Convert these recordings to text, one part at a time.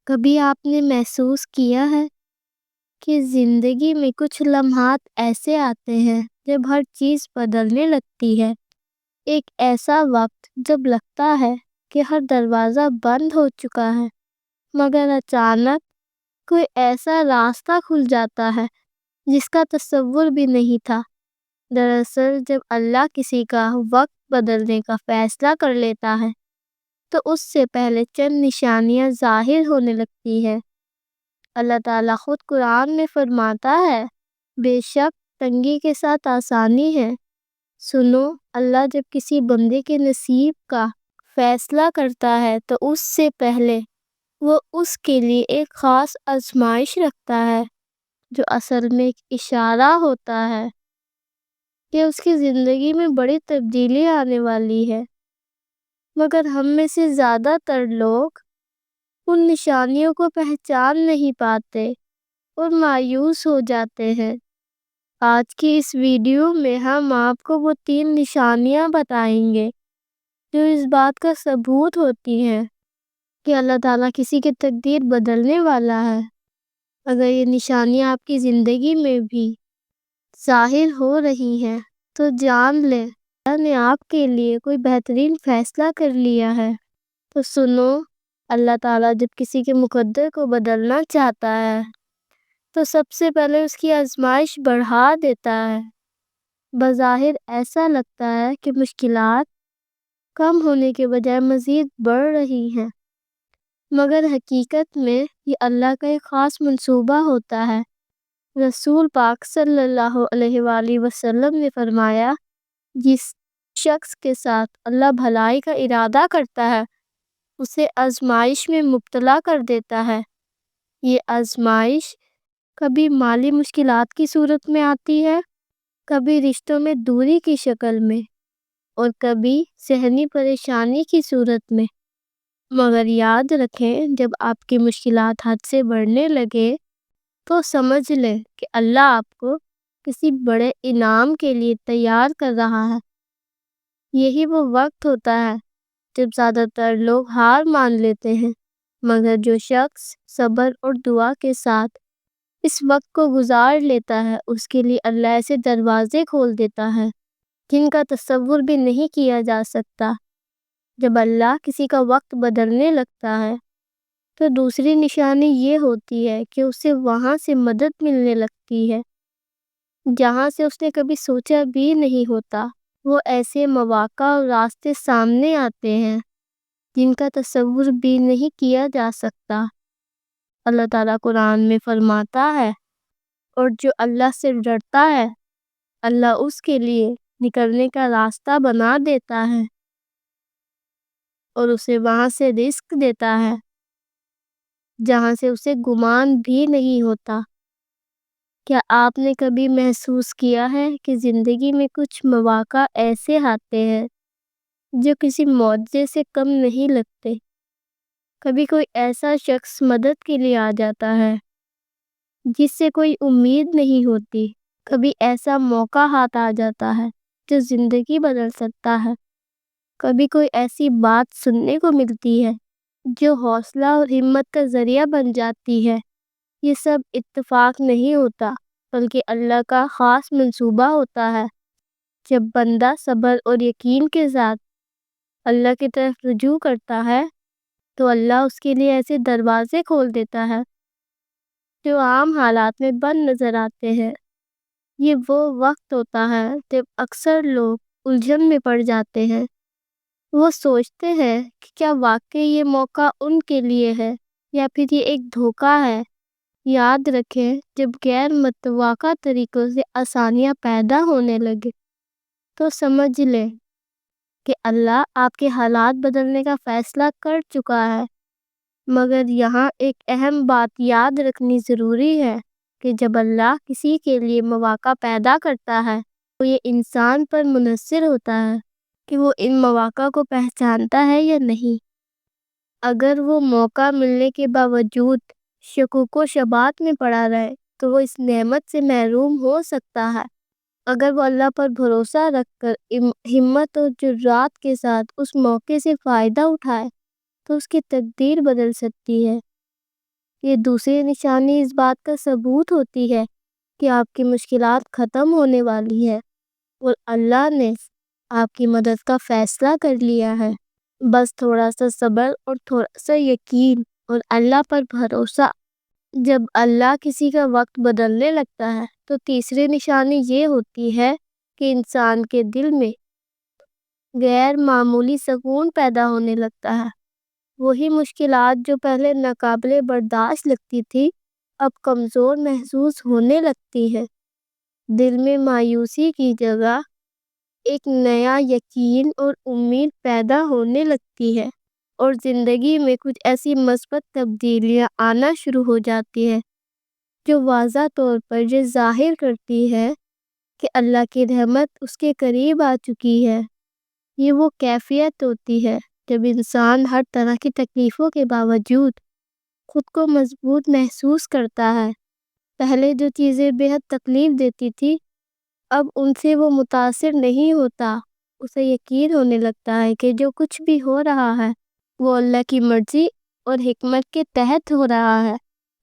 کبھی آپ نے محسوس کیا ہے کہ زندگی میں کچھ لمحات ایسے آتے ہیں جب ہر چیز بدلنے لگتی ہے؟ ایک ایسا وقت جب لگتا ہے کہ ہر دروازہ بند ہو چکا ہے، مگر اچانک کوئی ایسا راستہ کھل جاتا ہے جس کا تصور بھی نہیں تھا۔ دراصل جب اللہ کسی کا وقت بدلنے کا فیصلہ کر لیتا ہے تو اس سے پہلے چند نشانیاں ظاہر ہونے لگتی ہیں۔ اللہ تعالیٰ خود قرآن میں فرماتا ہے، بے شک تنگی کے ساتھ آسانی ہے۔ سنو، اللہ جب کسی بندے کے نصیب کا فیصلہ کرتا ہے تو اس سے پہلے وہ اس کے لیے ایک خاص آزمائش رکھتا ہے، جو اصل میں ایک اشارہ ہوتا ہے کہ اس کی زندگی میں بڑی تبدیلی آنے والی ہے۔ مگر ہم میں سے زیادہ تر لوگ ان نشانیوں کو پہچان نہیں پاتے اور مایوس ہو جاتے ہیں۔ آج کی اس ویڈیو میں ہم آپ کو وہ 3 نشانیاں بتائیں گے جو اس بات کا ثبوت ہوتی ہیں کہ اللہ تعالیٰ کسی کی تقدیر بدلنے والا ہے۔ اگر یہ نشانیاں آپ کی زندگی میں بھی ظاہر ہو رہی ہیں تو جان لیں اللہ نے آپ کے لیے کوئی بہترین فیصلہ کر لیا ہے۔ تو سنو، اللہ تعالیٰ جب کسی کے مقدر کو بدلنا چاہتا ہے تو سب سے پہلے اس کی آزمائش بڑھا دیتا ہے۔ بظاہر ایسا لگتا ہے کہ مشکلات کم ہونے کے بجائے مزید بڑھ رہی ہیں، مگر حقیقت میں یہ اللہ کا ایک خاص منصوبہ ہوتا ہے۔ رسول پاک صلی اللہ علیہ وآلہ وسلم نے فرمایا، جس شخص کے ساتھ اللہ بھلائی کا ارادہ کرتا ہے اسے آزمائش میں مبتلا کر دیتا ہے۔ یہ آزمائش کبھی مالی مشکلات کی صورت میں آتی ہے، کبھی رشتوں میں دوری کی شکل میں، اور کبھی ذہنی پریشانی کی صورت میں۔ مگر یاد رکھیں، جب آپ کی مشکلات حد سے بڑھنے لگے تو سمجھ لیں کہ اللہ آپ کو کسی بڑے انعام کے لیے تیار کر رہا ہے۔ یہی وہ وقت ہوتا ہے جب زیادہ تر لوگ ہار مان لیتے ہیں، مگر جو شخص صبر اور دعا کے ساتھ اس وقت کو گزار لیتا ہے اس کے لیے اللہ ایسے دروازے کھول دیتا ہے جن کا تصور بھی نہیں کیا جا سکتا۔ جب اللہ کسی کا وقت بدلنے لگتا ہے تو دوسری نشانی یہ ہوتی ہے کہ اسے وہاں سے مدد ملنے لگتی ہے جہاں سے اس نے کبھی سوچا بھی نہیں ہوتا۔ وہ ایسے مواقع اور راستے سامنے آتے ہیں جن کا تصور بھی نہیں کیا جا سکتا۔ اللہ تعالیٰ قرآن میں فرماتا ہے، اور جو اللہ سے ڈرتا ہے اللہ اس کے لیے نکلنے کا راستہ بنا دیتا ہے اور اسے وہاں سے رزق دیتا ہے جہاں سے اسے گمان بھی نہیں ہوتا۔ کیا آپ نے کبھی محسوس کیا ہے کہ زندگی میں کچھ مواقع ایسے آتے ہیں جو کسی معجزے سے کم نہیں لگتے؟ کبھی کوئی ایسا شخص مدد کے لیے آ جاتا ہے جس سے کوئی امید نہیں ہوتی، کبھی ایسا موقع ہاتھ آ جاتا ہے جو زندگی بدل سکتا ہے، کبھی کوئی ایسی بات سننے کو ملتی ہے جو حوصلہ اور ہمت کا ذریعہ بن جاتی ہے۔ یہ سب اتفاق نہیں ہوتا بلکہ اللہ کا خاص منصوبہ ہوتا ہے۔ جب بندہ صبر اور یقین کے ساتھ اللہ کی طرف رجوع کرتا ہے تو اللہ اس کے لیے ایسے دروازے کھول دیتا ہے جو عام حالات میں بند نظر آتے ہیں۔ یہ وہ وقت ہوتا ہے جب اکثر لوگ الجھن میں پڑ جاتے ہیں۔ وہ سوچتے ہیں کہ کیا واقعی یہ موقع ان کے لیے ہے یا پھر یہ ایک دھوکہ ہے۔ یاد رکھیں، جب غیر متوقع طریقوں سے آسانیاں پیدا ہونے لگے تو سمجھ لیں کہ اللہ آپ کے حالات بدلنے کا فیصلہ کر چکا ہے۔ مگر یہاں ایک اہم بات یاد رکھنی ضروری ہے کہ جب اللہ کسی کے لیے مواقع پیدا کرتا ہے تو یہ انسان پر منحصر ہوتا ہے کہ وہ ان مواقع کو پہچانتا ہے یا نہیں۔ اگر وہ موقع ملنے کے باوجود شکوک و شبہات میں پڑا رہے تو وہ اس نعمت سے محروم ہو سکتا ہے۔ اگر وہ اللہ پر بھروسہ رکھ کر ہمت اور جرات کے ساتھ اس موقع سے فائدہ اٹھائے تو اس کی تقدیر بدل سکتی ہے۔ یہ دوسری نشانی اس بات کا ثبوت ہوتی ہے کہ آپ کی مشکلات ختم ہونے والی ہے اور اللہ نے آپ کی مدد کا فیصلہ کر لیا ہے۔ بس تھوڑا سا صبر اور تھوڑا سا یقین اور اللہ پر بھروسہ۔ جب اللہ کسی کا وقت بدلنے لگتا ہے تو تیسری نشانی یہ ہوتی ہے کہ انسان کے دل میں غیر معمولی سکون پیدا ہونے لگتا ہے۔ وہی مشکلات جو پہلے ناقابل برداشت لگتی تھی اب کمزور محسوس ہونے لگتی ہے۔ دل میں مایوسی کی جگہ ایک نیا یقین اور امید پیدا ہونے لگتی ہے اور زندگی میں کچھ ایسی مثبت تبدیلیاں آنا شروع ہو جاتی ہے جو واضح طور پر یہ ظاہر کرتی ہے کہ اللہ کی رحمت اس کے قریب آ چکی ہے۔ یہ وہ کیفیت ہوتی ہے جب انسان ہر طرح کی تکلیفوں کے باوجود خود کو مضبوط محسوس کرتا ہے۔ پہلے جو چیزیں بے حد تکلیف دیتی تھی اب ان سے وہ متاثر نہیں ہوتا۔ اسے یقین ہونے لگتا ہے کہ جو کچھ بھی ہو رہا ہے وہ اللہ کی مرضی اور حکمت کے تحت ہو رہا ہے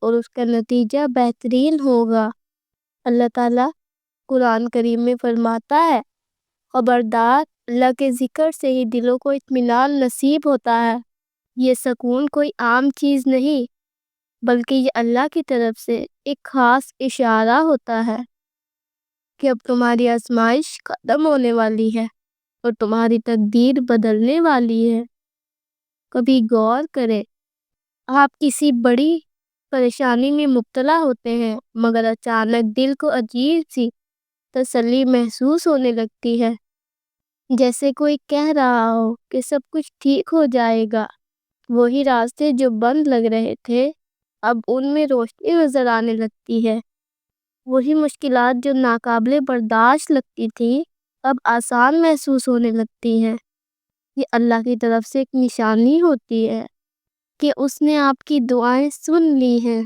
اور اس کا نتیجہ بہترین ہوگا۔ اللہ تعالیٰ قرآن کریم میں فرماتا ہے، خبردار، اللہ کے ذکر سے ہی دلوں کو اطمینان نصیب ہوتا ہے۔ یہ سکون کوئی عام چیز نہیں بلکہ یہ اللہ کی طرف سے ایک خاص اشارہ ہوتا ہے کہ اب تمہاری آزمائش ختم ہونے والی ہے اور تمہاری تقدیر بدلنے والی ہے۔ کبھی غور کریں، آپ کسی بڑی پریشانی میں مبتلا ہوتے ہیں مگر اچانک دل کو عجیب سی تسلی محسوس ہونے لگتی ہے، جیسے کوئی کہہ رہا ہو کہ سب کچھ ٹھیک ہو جائے گا۔ وہی راستے جو بند لگ رہے تھے اب ان میں روشنی نظر آنے لگتی ہے۔ وہی مشکلات جو ناقابل برداشت لگتی تھی اب آسان محسوس ہونے لگتی ہیں۔ یہ اللہ کی طرف سے ایک نشانی ہوتی ہے کہ اس نے آپ کی دعائیں سن لی ہیں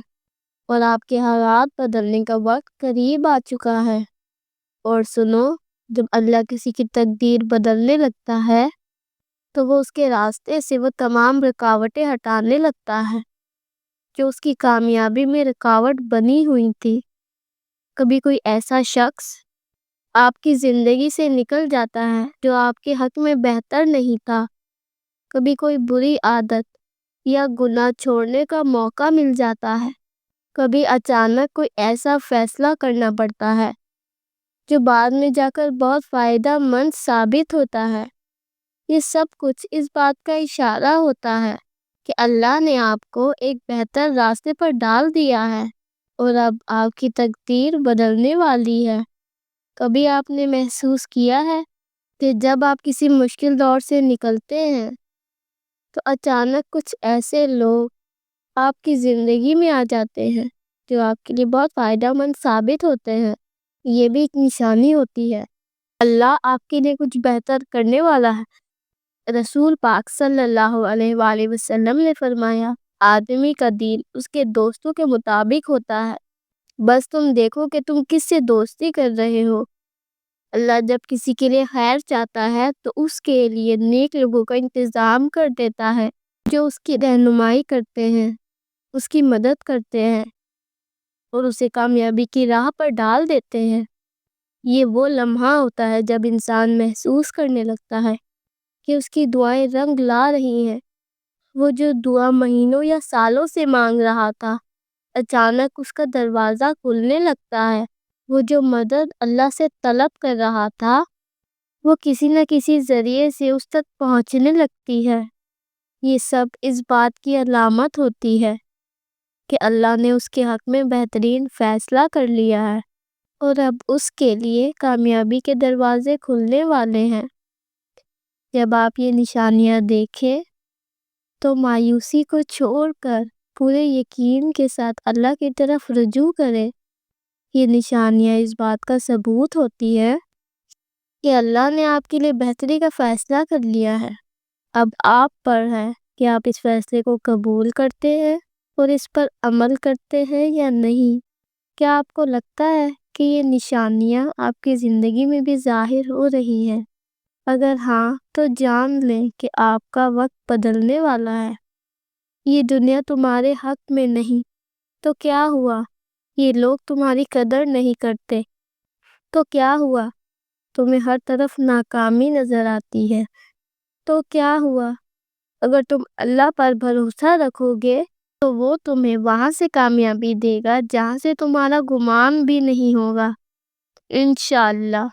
اور آپ کے حالات بدلنے کا وقت قریب آ چکا ہے۔ اور سنو، جب اللہ کسی کی تقدیر بدلنے لگتا ہے تو وہ اس کے راستے سے وہ تمام رکاوٹیں ہٹانے لگتا ہے جو اس کی کامیابی میں رکاوٹ بنی ہوئی تھی۔ کبھی کوئی ایسا شخص آپ کی زندگی سے نکل جاتا ہے جو آپ کے حق میں بہتر نہیں تھا۔ کبھی کوئی بری عادت یا گناہ چھوڑنے کا موقع مل جاتا ہے۔ کبھی اچانک کوئی ایسا فیصلہ کرنا پڑتا ہے جو بعد میں جا کر بہت فائدہ مند ثابت ہوتا ہے۔ یہ سب کچھ اس بات کا اشارہ ہوتا ہے کہ اللہ نے آپ کو ایک بہتر راستے پر ڈال دیا ہے اور اب آپ کی تقدیر بدلنے والی ہے۔ کبھی آپ نے محسوس کیا ہے کہ جب آپ کسی مشکل دور سے نکلتے ہیں تو اچانک کچھ ایسے لوگ آپ کی زندگی میں آ جاتے ہیں جو آپ کے لیے بہت فائدہ مند ثابت ہوتے ہیں۔ یہ بھی ایک نشانی ہوتی ہے اللہ آپ کے لیے کچھ بہتر کرنے والا ہے۔ رسول پاک صلی اللہ علیہ وآلہ وسلم نے فرمایا، آدمی کا دین اس کے دوستوں کے مطابق ہوتا ہے، بس تم دیکھو کہ تم کس سے دوستی کر رہے ہو۔ اللہ جب کسی کے لیے خیر چاہتا ہے تو اس کے لیے نیک لوگوں کا انتظام کر دیتا ہے جو اس کی رہنمائی کرتے ہیں، اس کی مدد کرتے ہیں اور اسے کامیابی کی راہ پر ڈال دیتے ہیں۔ یہ وہ لمحہ ہوتا ہے جب انسان محسوس کرنے لگتا ہے کہ اس کی دعائیں رنگ لا رہی ہیں۔ وہ جو دعا مہینوں یا سالوں سے مانگ رہا تھا اچانک اس کا دروازہ کھلنے لگتا ہے۔ وہ جو مدد اللہ سے طلب کر رہا تھا وہ کسی نہ کسی ذریعے سے اس تک پہنچنے لگتی ہے۔ یہ سب اس بات کی علامت ہوتی ہے کہ اللہ نے اس کے حق میں بہترین فیصلہ کر لیا ہے اور اب اس کے لیے کامیابی کے دروازے کھلنے والے ہیں۔ جب آپ یہ نشانیاں دیکھیں تو مایوسی کو چھوڑ کر پورے یقین کے ساتھ اللہ کی طرف رجوع کریں۔ یہ نشانیاں اس بات کا ثبوت ہوتی ہے کہ اللہ نے آپ کے لیے بہتری کا فیصلہ کر لیا ہے۔ اب آپ پر ہے کہ آپ اس فیصلے کو قبول کرتے ہیں اور اس پر عمل کرتے ہیں یا نہیں۔ کیا آپ کو لگتا ہے کہ یہ نشانیاں آپ کی زندگی میں بھی ظاہر ہو رہی ہیں؟ اگر ہاں تو جان لیں کہ آپ کا وقت بدلنے والا ہے۔ یہ دنیا تمہارے حق میں نہیں تو کیا ہوا؟ یہ لوگ تمہاری قدر نہیں کرتے۔ تو کیا ہوا؟ تمہیں ہر طرف ناکامی نظر آتی ہے۔ تو کیا ہوا؟ اگر تم اللہ پر بھروسہ رکھو گے تو وہ تمہیں وہاں سے کامیابی دے گا جہاں سے تمہارا گمان بھی نہیں ہوگا، انشاءاللہ۔